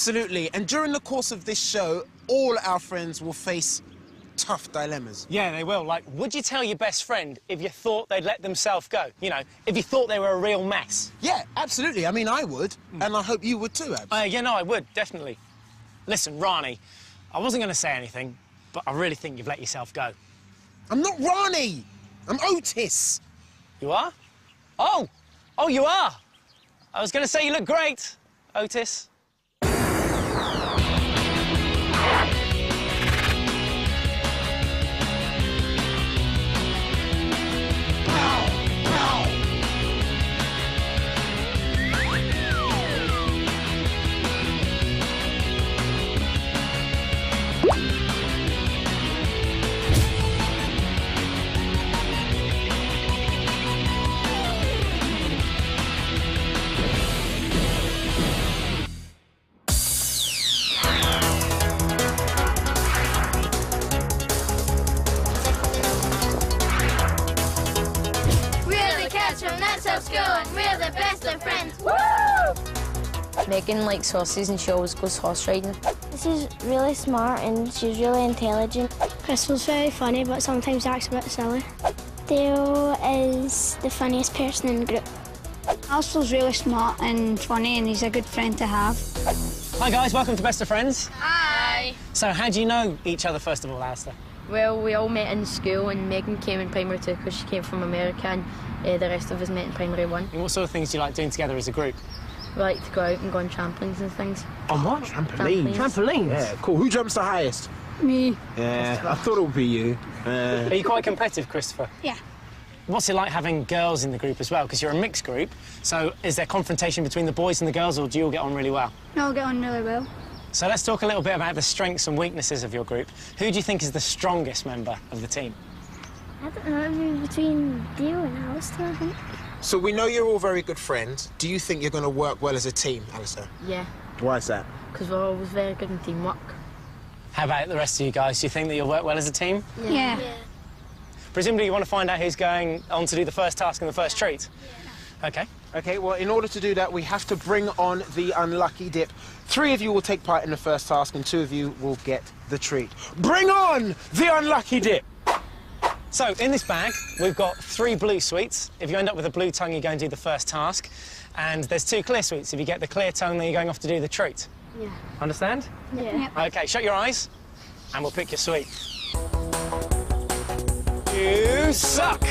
Absolutely. And during the course of this show, all our friends will face tough dilemmas. Yeah, they will. Like, would you tell your best friend if you thought they'd let themselves go? You know, if you thought they were a real mess? Yeah, absolutely. I mean, I would, and I hope you would too, Abs. Yeah, no, I would, definitely. Listen, Rani, I wasn't going to say anything, but I really think you've let yourself go. I'm not Rani. I'm Otis. You are? Oh! Oh, you are! I was going to say you look great, Otis. We're the best of friends. Woo! Megan likes horses and she always goes horse riding. This is really smart and she's really intelligent. Crystal's very funny, but sometimes acts a bit silly. Dale is the funniest person in the group. Alistair's really smart and funny and he's a good friend to have. Hi, guys. Welcome to Best of Friends. Hi. So, how do you know each other, first of all, Alistair? Well, we all met in school and Megan came in primary 2 because she came from America and the rest of us met in primary 1. And what sort of things do you like doing together as a group? We like to go out and go on trampolines and things. On what? Trampolines. Trampolines? Yeah, cool. Who jumps the highest? Me. Yeah, I thought it would be you. Are you quite competitive, Christopher? Yeah. What's it like having girls in the group as well? Because you're a mixed group, so is there confrontation between the boys and the girls, or do you all get on really well? No, we'll get on really well. So let's talk a little bit about the strengths and weaknesses of your group. Who do you think is the strongest member of the team? I don't know, maybe between Dale and Alistair, I think. So we know you're all very good friends. Do you think you're going to work well as a team, Alistair? Yeah, Why is that? because we're always very good in teamwork. How about the rest of you guys? Do you think that you'll work well as a team? Yeah. Presumably you want to find out who's going on to do the first task and the first treat? Yeah. OK. OK, well, in order to do that, we have to bring on the unlucky dip. 3 of you will take part in the first task and 2 of you will get the treat. Bring on the unlucky dip! So, in this bag, we've got 3 blue sweets. If you end up with a blue tongue, you go and do the first task. And there's 2 clear sweets. If you get the clear tongue, then you're going off to do the treat. Yeah. Understand? Yeah. OK, shut your eyes, and we'll pick your sweet. You suck!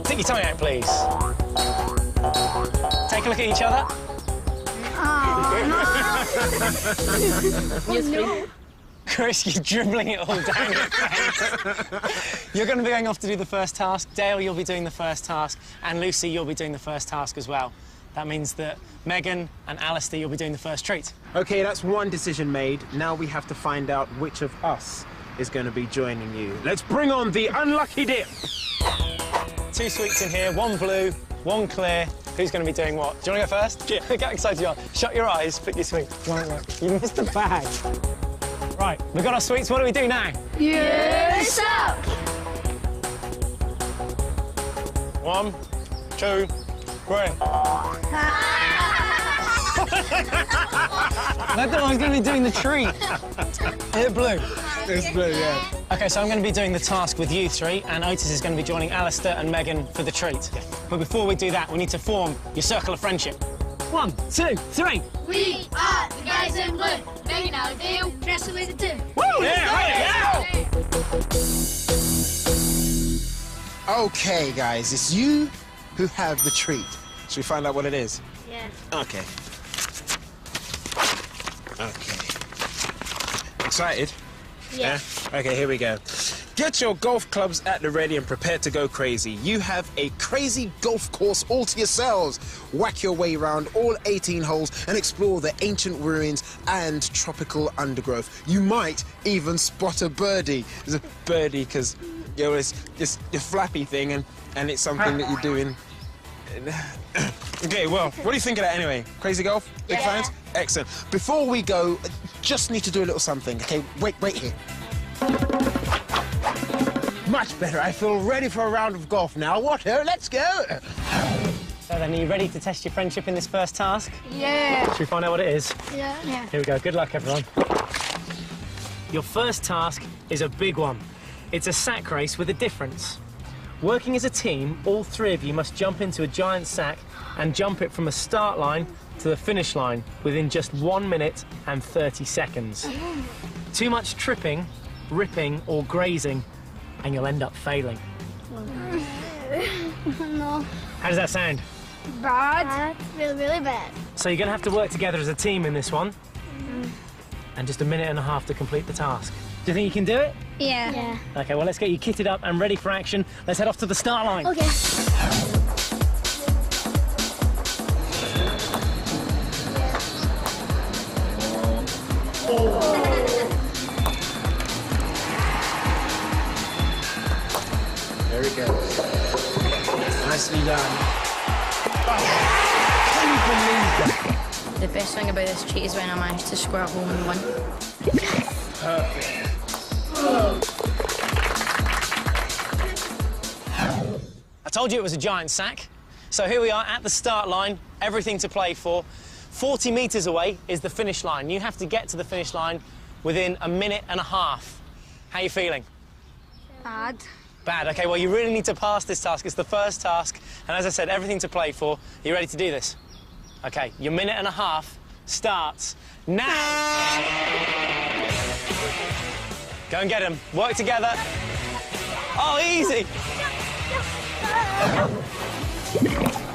Stick your tongue out, please. Take a look at each other. No. Chris, you're dribbling it all down your face. You're going to be going off to do the first task. Dale, you'll be doing the first task. And Lucy, you'll be doing the first task as well. That means that Megan and Alistair, you'll be doing the first treat. OK, that's one decision made. Now we have to find out which of us is going to be joining you. Let's bring on the unlucky dip. 2 sweets in here, 1 blue, 1 clear. Who's going to be doing what? Do you want to go first? Yeah. Get excited you are. Shut your eyes, pick your sweet. Right. You missed the bag. Right, we've got our sweets. What do we do now? You suck! 1, 2, 3. I thought I was going to be doing the treat. Is it blue? It's blue, yeah. OK, so I'm going to be doing the task with you 3, and Otis is going to be joining Alistair and Megan for the treat. But before we do that, we need to form your circle of friendship. 1, 2, 3. We are the guys in blue. Megan out of Dale, Crystal with the 2. Woo! Yeah, right, yeah! OK, guys, it's you who have the treat. Should we find out what it is? Yeah. OK. OK. Excited? Yeah. OK, here we go. Get your golf clubs at the ready and prepare to go crazy. You have a crazy golf course all to yourselves. Whack your way around all 18 holes and explore the ancient ruins and tropical undergrowth. You might even spot a birdie. It's a birdie because, you know, it's your flappy thing and it's something that you do in... OK, well, what do you think of that anyway? Crazy golf? Big fans? Excellent. Before we go, just need to do a little something. OK, wait here. Much better. I feel ready for a round of golf now. What? Let's go. So then, are you ready to test your friendship in this first task? Yeah. Should we find out what it is? Yeah. Here we go. Good luck, everyone. Your first task is a big one. It's a sack race with a difference. Working as a team, all three of you must jump into a giant sack and jump it from a start line to the finish line within just 1 minute and 30 seconds. Too much tripping, ripping or grazing and you'll end up failing. No. How does that sound? Bad. Really bad. So you're going to have to work together as a team in this one. And just 1.5 minutes to complete the task. Do you think you can do it? Yeah. OK, well, let's get you kitted up and ready for action. Let's head off to the start line. Okay. There we go. Nicely done. Oh, can you believe that? The best thing about this cheat is when I managed to score at home and win. Perfect. I told you it was a giant sack. So here we are at the start line, everything to play for. 40 metres away is the finish line. You have to get to the finish line within 1.5 minutes. How are you feeling? Bad. Bad. OK, well, you really need to pass this task. It's the first task. And as I said, everything to play for. Are you ready to do this? OK, your 1.5 minutes starts now. Go and get him. Work together. Oh, easy.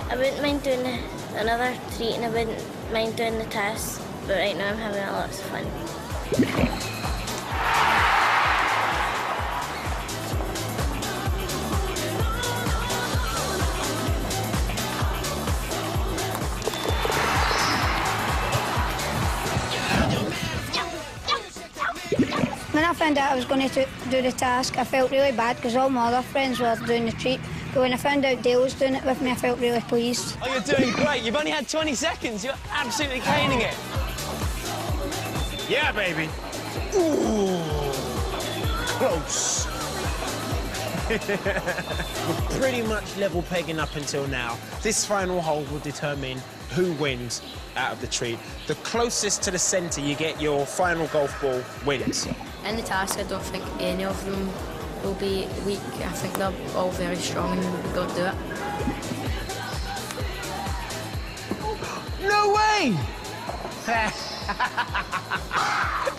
I wouldn't mind doing another treat and I wouldn't mind doing the task, but right now I'm having a lot of fun. When I found out I was going to do the task, I felt really bad because all my other friends were doing the treat. But when I found out Dale was doing it with me, I felt really pleased. Oh, you're doing great. You've only had 20 seconds. You're absolutely caning it. Yeah, baby. Ooh. Close. We're pretty much level pegging up until now. This final hole will determine who wins out of the treat. The closest to the centre you get your final golf ball wins. In the task, I don't think any of them will be weak. I think they're all very strong and got to do it. No way!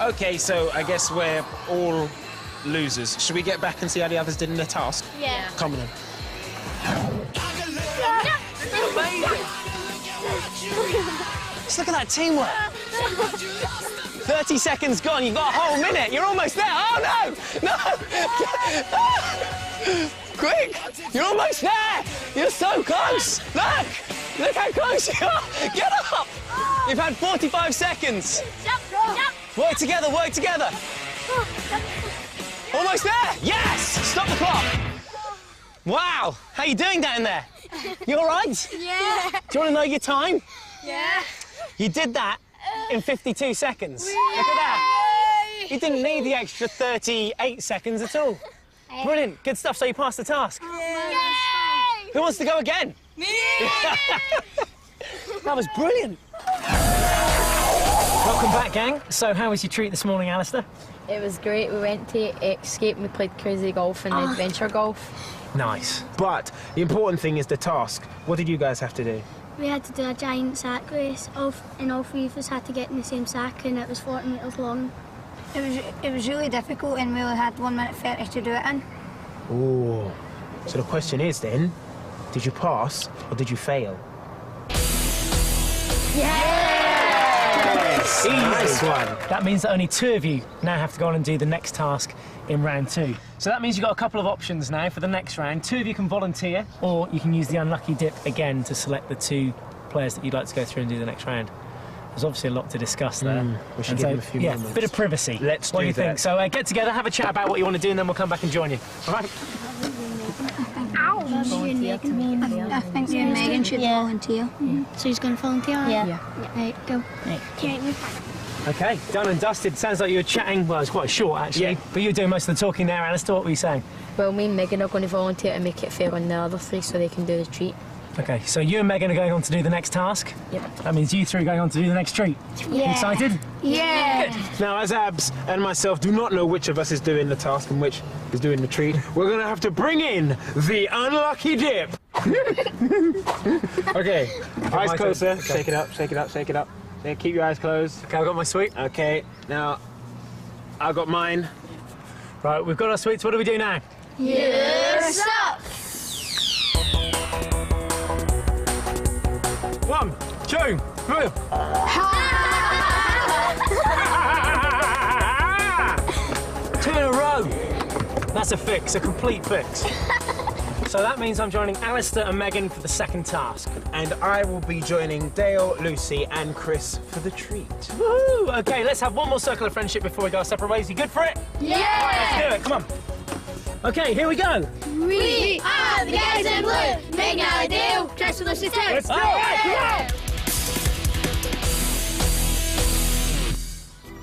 OK, so I guess we're all losers. Should we get back and see how the others did in the task? Yeah. Come on then. Just look at that teamwork. 30 seconds gone. You've got a whole minute. You're almost there. Oh, no! No! Quick! You're almost there! You're so close! Look! Look how close you are! Get up! You've had 45 seconds. Jump, jump. Work together, work together. Almost there! Yes! Stop the clock. Wow! How you doing down there? You all right? Yeah. Do you want to know your time? Yeah. You did that in 52 seconds. Look at that. You didn't need the extra 38 seconds at all. Brilliant. Good stuff. So you passed the task. Yay! Who wants to go again? Me! That was brilliant. Welcome back, gang. So how was your treat this morning, Alistair? It was great. We went to Escape and we played crazy golf and adventure golf. Nice. But the important thing is the task. What did you guys have to do? We had to do a giant sack race, and all three of us had to get in the same sack, and it was 40 metres long. It was really difficult, and we only had 1 minute 30 to do it in. Ooh. So the question is then, did you pass or did you fail? Yes! Nice one. That means that only 2 of you now have to go on and do the next task in round 2. So that means you've got a couple of options now for the next round. 2 of you can volunteer, or you can use the unlucky dip again to select the 2 players that you'd like to go through and do the next round. There's obviously a lot to discuss there. We should give them a few moments. Yeah, bit of privacy. Let's what do do you that. think? So get together, have a chat about what you want to do, and then we'll come back and join you. All right? I think you and Megan should volunteer. So he's going to volunteer? Yeah. Right, go. OK, done and dusted. Sounds like you were chatting. Well, it's quite short, actually. Yeah. But you were doing most of the talking there, Alistair. What were you saying? Well, me and Megan are going to volunteer to make it fair on the other 3 so they can do the treat. Okay, so you and Megan are going on to do the next task? Yep. That means you three are going on to do the next treat. Yeah. You excited? Yeah. Now, as Abs and myself do not know which of us is doing the task and which is doing the treat, we're going to have to bring in the unlucky dip. Okay, eyes closer. Okay. Shake it up, shake it up, shake it up. Yeah, keep your eyes closed. Okay, I've got my sweet. Okay, now, I've got mine. Right, we've got our sweets. What do we do now? Yes, up. 1, 2, 3. Two in a row. That's a fix, a complete fix. So that means I'm joining Alistair and Megan for the second task. And I will be joining Dale, Lucy, and Chris for the treat. Woohoo! Okay, let's have one more circle of friendship before we go our separate ways. You good for it? Yeah. Let's do it, come on. Okay, here we go. We are the guys in blue. Megan, Ali, Dale, Chris, and Lucy too. Let's do it, come on.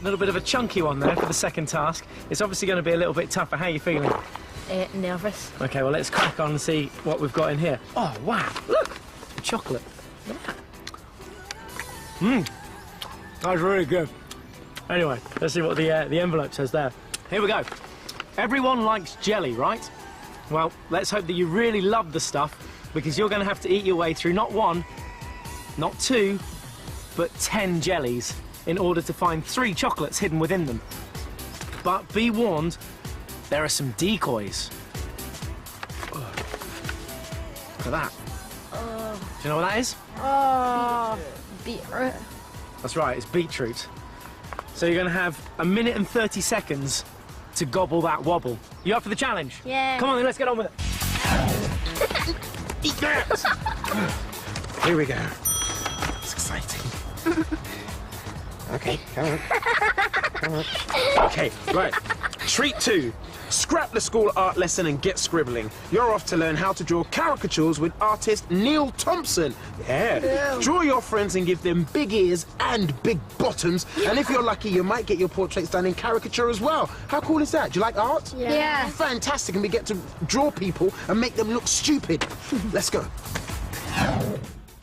A little bit of a chunky one there for the second task. It's obviously going to be a little bit tougher. How are you feeling? Nervous. Okay, well, let's crack on and see what we've got in here. Oh, wow, look, chocolate. Look at that. That's really good. Anyway, let's see what the envelope says there. Here we go. Everyone likes jelly, right? Well, let's hope that you really love the stuff, because you're going to have to eat your way through not 1, not 2, but 10 jellies in order to find 3 chocolates hidden within them. But be warned, there are some decoys. Look at that. Do you know what that is? Beetroot. That's right, it's beetroot. So you're going to have 1 minute and 30 seconds to gobble that wobble. You up for the challenge? Yeah. Come on then, let's get on with it. Eat that! Here we go. It's exciting. Okay, come on. Come on. Okay, right. Treat 2. Scrap the school art lesson and get scribbling. You're off to learn how to draw caricatures with artist Neil Thompson. Yeah. Draw your friends and give them big ears and big bottoms. And if you're lucky, you might get your portraits done in caricature as well. How cool is that? Do you like art? Yeah. Fantastic, and we get to draw people and make them look stupid. Let's go.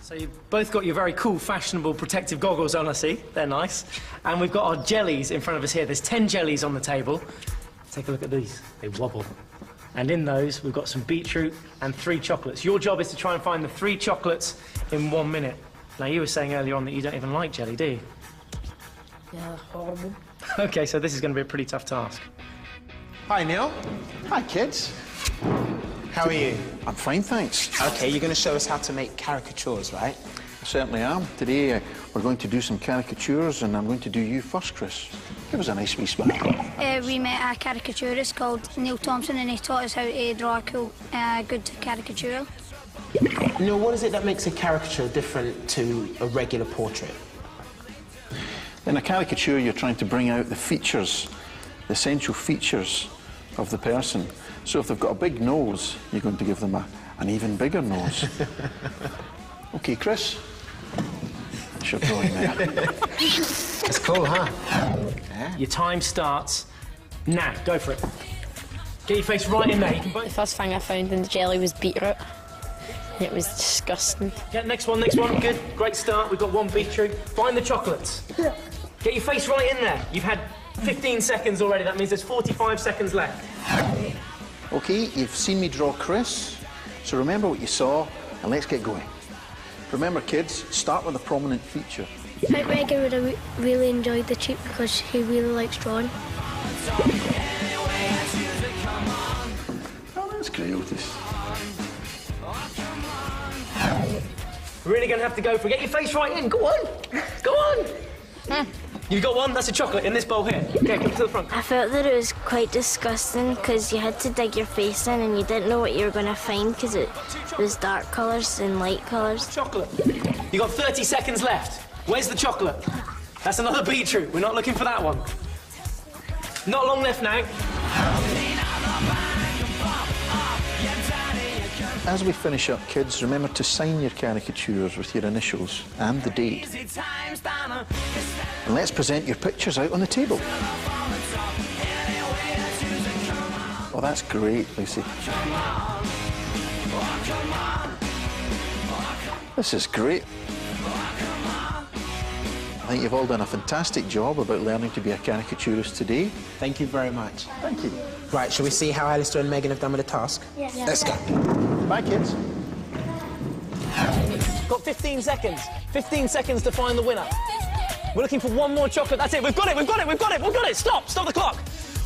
So you've both got your very cool, fashionable protective goggles on, I see. They're nice. And we've got our jellies in front of us here. There's 10 jellies on the table. Take a look at these. They wobble. And in those, we've got some beetroot and 3 chocolates. Your job is to try and find the 3 chocolates in 1 minute. Now, you were saying earlier on that you don't even like jelly, do you? Yeah, horrible. OK, so this is going to be a pretty tough task. Hi, Neil. Hi, kids. How are you? I'm fine, thanks. Okay, you're going to show us how to make caricatures, right? I certainly am. Today, we're going to do some caricatures, and I'm going to do you first, Chris. Give us a nice wee smile. We met a caricaturist called Neil Thompson, and he taught us how to draw a cool, good caricature. Neil, what is it that makes a caricature different to a regular portrait? In a caricature, you're trying to bring out the features, the essential features of the person. So if they've got a big nose, you're going to give them an even bigger nose. OK, Chris. That's your drawing there. It's cool, huh? Your time starts now. Go for it. Get your face right in there. You can The first thing I found in the jelly was beetroot. It was disgusting. Yeah, next one. Good. Great start. We've got 1 beetroot. Find the chocolates. Get your face right in there. You've had 15 seconds already. That means there's 45 seconds left. OK, you've seen me draw Chris. So remember what you saw, and let's get going. Remember, kids, start with a prominent feature. I think Megan would have really enjoyed the treat because she really likes drawing. Oh, that's great, Otis. Really going to have to go for it. Get your face right in. Go on. Go on. You've got 1. That's a chocolate in this bowl here. OK, come to the front. I felt that it was quite disgusting because you had to dig your face in and you didn't know what you were going to find because it was dark colours and light colours. Chocolate. You got 30 seconds left. Where's the chocolate? That's another beetroot. We're not looking for that one. Not long left now. As we finish up, kids, remember to sign your caricatures with your initials and the date. And let's present your pictures out on the table. Oh, that's great, Lucy. This is great. I think you've all done a fantastic job about learning to be a caricaturist today. Thank you very much. Thank you. Right, shall we see how Alistair and Megan have done with the task? Yes. Let's go. Bye, kids. Got 15 seconds. 15 seconds to find the winner. We're looking for one more chocolate. That's it. We've got it. We've got it. We've got it. We've got it. Stop. Stop the clock.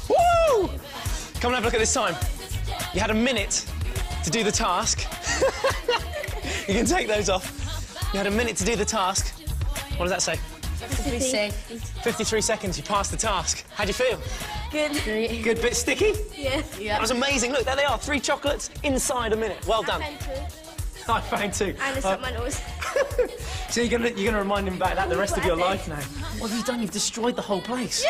Woo! Come and have a look at this time. You had a minute to do the task. You can take those off. You had a minute to do the task. What does that say? 53 seconds. You passed the task. How'd you feel? Good. Good. Bit sticky? Yeah. That was amazing. Look, there they are. 3 chocolates inside a minute. Well done. I found 2. And it's up my nose. So you're gonna remind him about that the rest of your life now. What have you done? You've destroyed the whole place.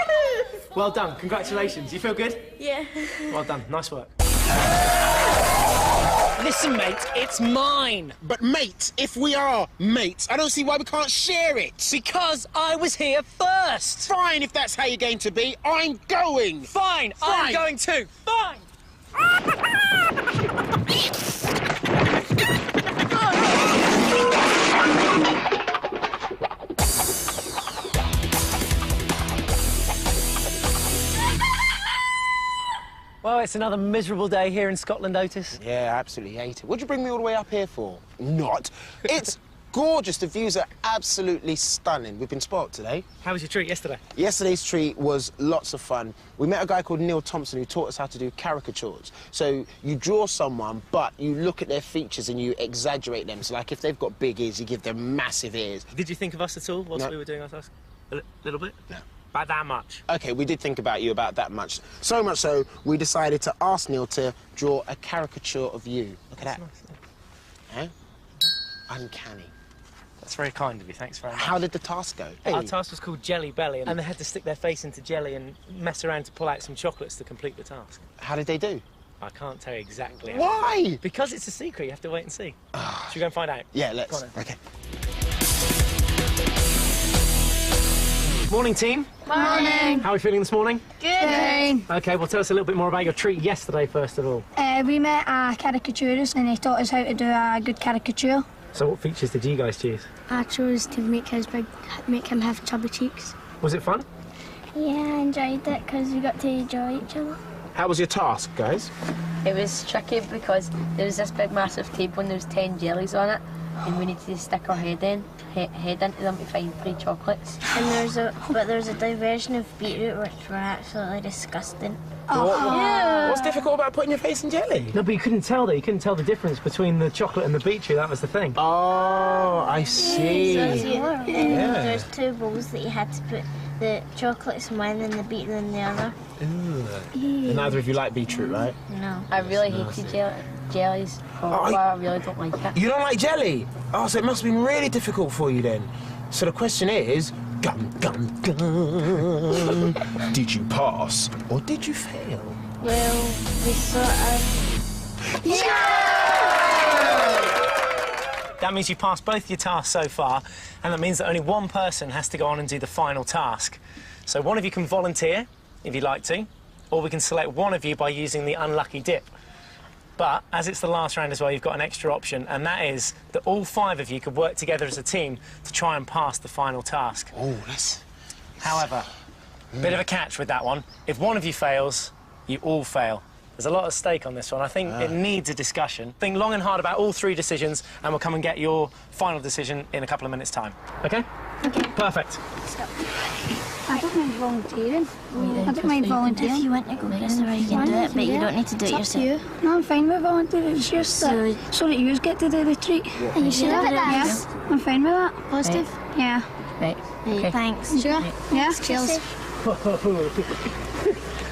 Well done. Congratulations. You feel good? Yeah. Well done. Nice work. Listen, mate, it's mine. But mate, if we are mates, I don't see why we can't share it. Because I was here first. Fine, if that's how you're going to be. I'm going. Fine. I'm going too. Fine. Well, it's another miserable day here in Scotland, Otis. Yeah, absolutely hate it. What'd you bring me all the way up here for? Not. It's gorgeous. The views are absolutely stunning. We've been spoilt today. How was your treat yesterday? Yesterday's treat was lots of fun. We met a guy called Neil Thompson who taught us how to do caricatures. So you draw someone, but you look at their features and you exaggerate them. So, like, if they've got big ears, you give them massive ears. Did you think of us at all whilst No. we were doing our task? A little bit? No. About that much? OK, we did think about you about that much. So much so, we decided to ask Neil to draw a caricature of you. Look at that. Nice. Huh? Uncanny. That's very kind of you. Thanks very much. How did the task go? Our task was called Jelly Belly, and they had to stick their face into jelly and mess around to pull out some chocolates to complete the task. How did they do? I can't tell you exactly. Why? Because it's a secret. You have to wait and see. Should we go and find out? Yeah, let's. Go on then. OK. Morning, team. Morning. How are we feeling this morning? Good. OK, well, tell us a little bit more about your treat yesterday, first of all. We met a caricaturist and he taught us how to do a good caricature. So what features did you guys choose? I chose to make him have chubby cheeks. Was it fun? Yeah, I enjoyed it because we got to enjoy each other. How was your task, guys? It was tricky because there was this big massive table and there was 10 jellies on it and we needed to stick our head into them to find 3 chocolates. And there's a diversion of beetroot which were absolutely disgusting. What's difficult about putting your face in jelly? No, but you couldn't tell that. You couldn't tell the difference between the chocolate and the beetroot. That was the thing. Oh, I see. There's 2 bowls that you had to put the chocolates in one and the beetroot in the other. And neither of you like beetroot, right? No. I really hated jellies. I really don't like it. You don't like jelly? Oh, so it must have been really difficult for you then. So the question is, gum, gum, gum, did you pass or did you fail? Well, we sort of... That means you passed both your tasks so far, and that means that only one person has to go on and do the final task. So one of you can volunteer, if you'd like to, or we can select one of you by using the unlucky dip. But, as it's the last round as well, you've got an extra option, and that is that all 5 of you could work together as a team to try and pass the final task. Oh, that's... However, bit of a catch with that one. If one of you fails, you all fail. There's a lot at stake on this one. I think it needs a discussion. Think long and hard about all 3 decisions, and we'll come and get your final decision in a couple of minutes' time. OK? OK. Perfect. I don't mind volunteering. I don't mind volunteering. If you want to go yesterday, you can do it, but you don't need to do it It's up yourself. to you. No, I'm fine with volunteering. It's just so that you get to do the treat. Are you sure about that? Yes, I'm fine with that. Positive? Yeah. Right. Okay. Thanks. Sure? Yeah. Cheers.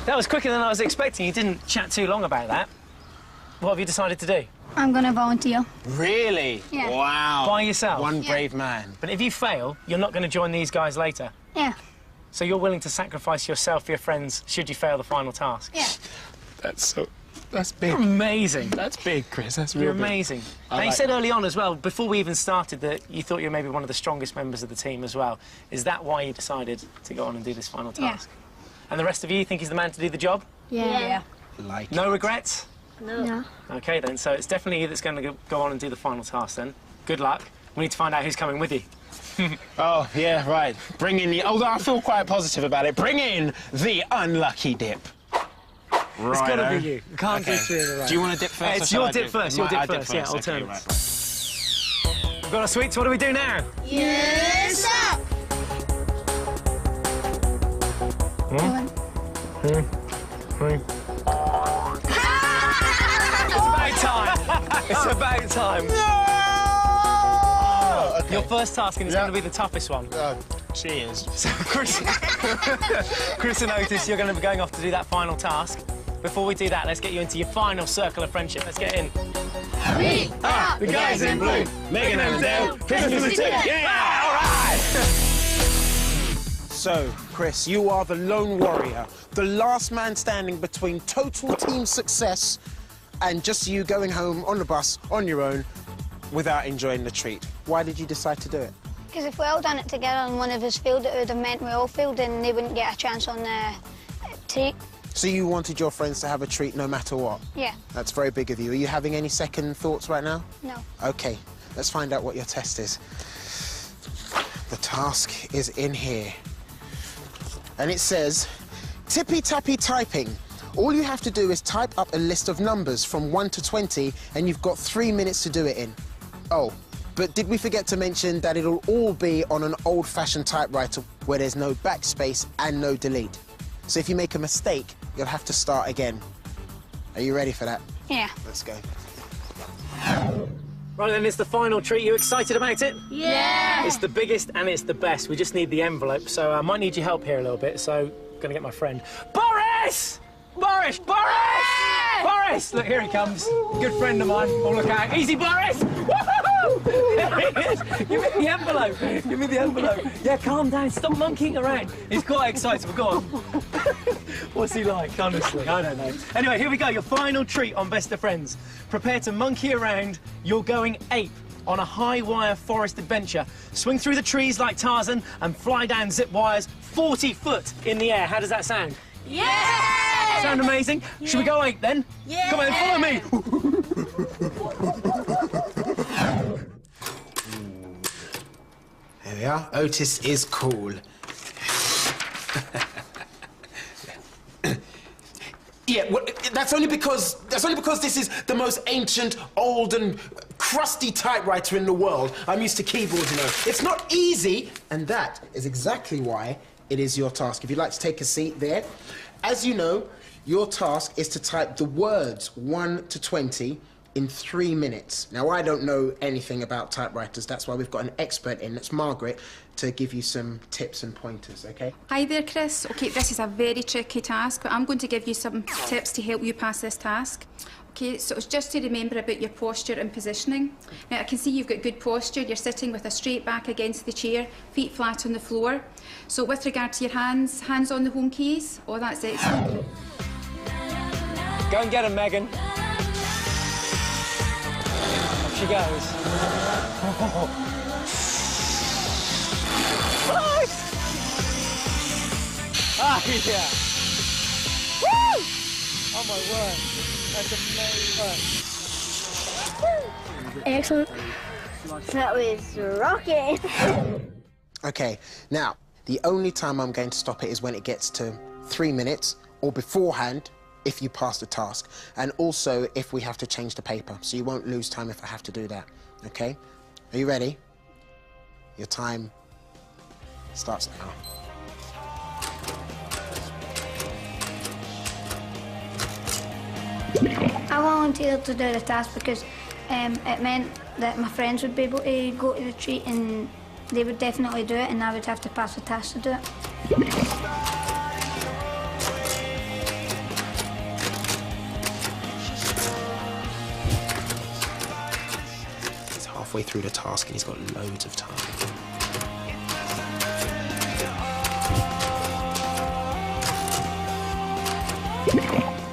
That was quicker than I was expecting. You didn't chat too long about that. What have you decided to do? I'm going to volunteer. Really? Yeah. Wow. By yourself? One brave man. But if you fail, you're not going to join these guys later. Yeah. So you're willing to sacrifice yourself for your friends should you fail the final task? Yeah. That's big. Amazing. That's big, Chris. That's You're real big. amazing. Now, you like said early on as well, before we even started, that you thought you were maybe one of the strongest members of the team as well. Is that why you decided to go on and do this final task? And the rest of you think he's the man to do the job? Yeah. Like No regrets? No. OK, then. So it's definitely you that's going to go on and do the final task, then. Good luck. We need to find out who's coming with you. Oh, yeah, right. Bring in the... Although I feel quite positive about it. Bring in the unlucky dip. Right. It's got to be you. You can't do 3 in a row. Do you want to dip first? It's your dip first. Your dip first. Yeah, alternate. Right. We've got our sweets. What do we do now? Yes, sir. It's about time. It's about time. No! Okay. Your first task, and it's going to be the toughest one. Cheers. So, Chris and Otis, you're going to be going off to do that final task. Before we do that, let's get you into your final circle of friendship. Let's get in. We are The guys in blue. Megan and Dale, Christmas with 2. Yeah! All right! So, Chris, you are the lone warrior, the last man standing between total team success and just you going home on the bus on your own without enjoying the treat. Why did you decide to do it? Because if we all done it together and one of us failed, it would have meant we all failed and they wouldn't get a chance on the treat. So you wanted your friends to have a treat no matter what? Yeah. That's very big of you. Are you having any second thoughts right now? No. OK, let's find out what your test is. The task is in here. And it says, tippy-tappy typing. All you have to do is type up a list of numbers from 1 to 20, and you've got 3 minutes to do it in. Oh, but did we forget to mention that it'll all be on an old-fashioned typewriter where there's no backspace and no delete. So if you make a mistake, you'll have to start again. Are you ready for that? Yeah. Let's go. Right, then, it's the final treat. You excited about it? Yeah. It's the biggest and it's the best. We just need the envelope, so I might need your help here a little bit. So, I'm going to get my friend. Boris! Boris! Boris! Boris! Look, here he comes. Good friend of mine. Oh, look out. Easy, Boris! Woohoo! There he is. Give me the envelope. Give me the envelope. Yeah, calm down. Stop monkeying around. He's quite excitable. Go on. What's he like, honestly? I don't know. Anyway, here we go. Your final treat on Best of Friends. Prepare to monkey around. You're going ape on a high-wire forest adventure. Swing through the trees like Tarzan and fly down zip wires 40 foot in the air. How does that sound? Yeah. Sound amazing? Yeah. Should we go ape then? Yeah. Come on, follow me. There we are. Otis is cool. Yeah, well, that's only because this is the most ancient, old and crusty typewriter in the world. I'm used to keyboards, you know. It's not easy, and that is exactly why it is your task. If you'd like to take a seat there. As you know, your task is to type the words 1 to 20 in 3 minutes. Now, I don't know anything about typewriters. That's why we've got an expert in, that's Margaret, to give you some tips and pointers, OK? Hi there, Chris. OK, this is a very tricky task, but I'm going to give you some tips to help you pass this task. OK, so it's just to remember about your posture and positioning. Now, I can see you've got good posture. You're sitting with a straight back against the chair, feet flat on the floor. So with regard to your hands, hands on the home keys. Oh, that's excellent. Go and get him, Megan. Off she goes. Ah, yeah. Woo! Oh, my word. That's amazing. Excellent. That was rocking. OK, now, the only time I'm going to stop it is when it gets to 3 minutes, or beforehand, if you pass the task, and also if we have to change the paper, so you won't lose time if I have to do that, OK? Are you ready? Your time starts now. I volunteered to do the task because it meant that my friends would be able to go to the treat and they would definitely do it and I would have to pass the task to do it. He's halfway through the task and he's got loads of time.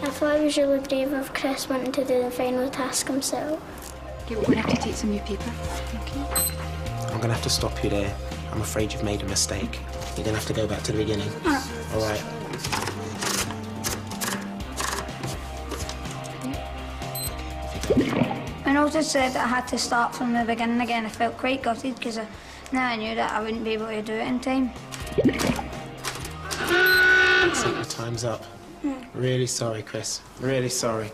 I thought it was really brave of Chris wanting to do the final task himself. OK, we're going to have to take some new paper. OK. I'm going to have to stop you there. I'm afraid you've made a mistake. You're going to have to go back to the beginning. All right. I noticed that I had to start from the beginning again. I felt quite gutted because now I knew that I wouldn't be able to do it in time. Time's up. Really sorry, Chris. Really sorry.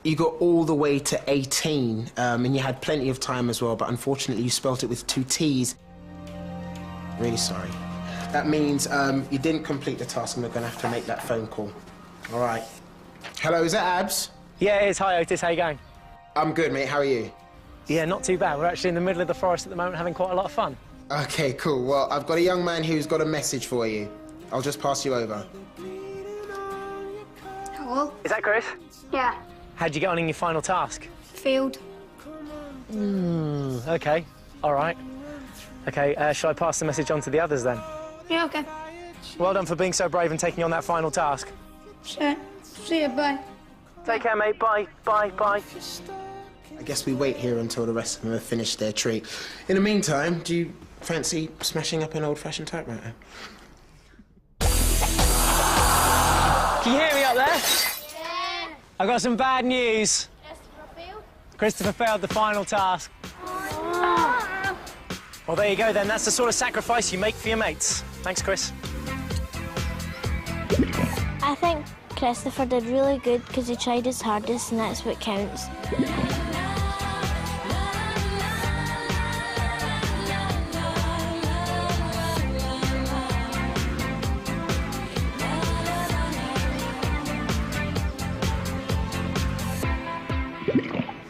You got all the way to 18, and you had plenty of time as well, but unfortunately you spelt it with 2 T's. Really sorry. That means you didn't complete the task and we're going to have to make that phone call. All right. Hello, is that Abs? Yeah, it is. Hi, Otis. How you going? I'm good, mate. How are you? Yeah, not too bad. We're actually in the middle of the forest at the moment, having quite a lot of fun. OK, cool. Well, I've got a young man who's got a message for you. I'll just pass you over. Hello? Is that Chris? Yeah. How'd you get on in your final task? Failed. OK. All right. OK, shall I pass the message on to the others then? Yeah, okay. Well done for being so brave and taking on that final task. Sure. See you, bye. Take care, mate. Bye. Bye. Bye. I guess we wait here until the rest of them have finished their treat. In the meantime, do you fancy smashing up an old-fashioned typewriter? Can you hear me up there? Yeah. I've got some bad news. Christopher failed. Christopher failed the final task. Well, there you go then. That's the sort of sacrifice you make for your mates. Thanks, Chris. I think Christopher did really good because he tried his hardest and that's what counts.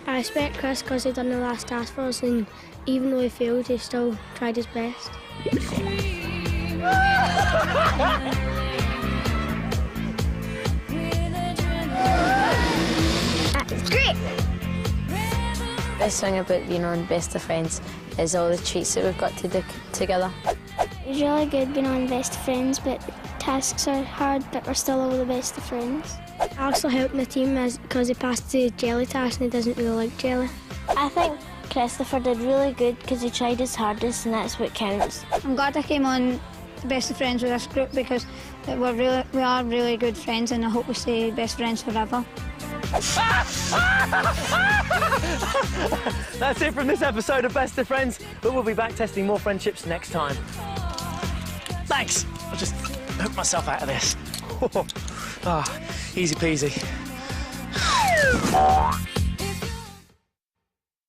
I respect Chris because he done the last task for us, and even though he failed, he still tried his best. It's great. Best thing about being on Best of Friends is all the treats that we've got to do together. It's really good being on Best of Friends, but tasks are hard, but we're still all the best of friends. Alistair helped my team because he passed the jelly task and he doesn't really like jelly. I think Christopher did really good because he tried his hardest and that's what counts. I'm glad I came on Best of Friends with this group because we are really good friends, and I hope we stay best friends forever. That's it from this episode of Best of Friends, but we'll be back testing more friendships next time. Thanks. I'll just hook myself out of this. Easy peasy.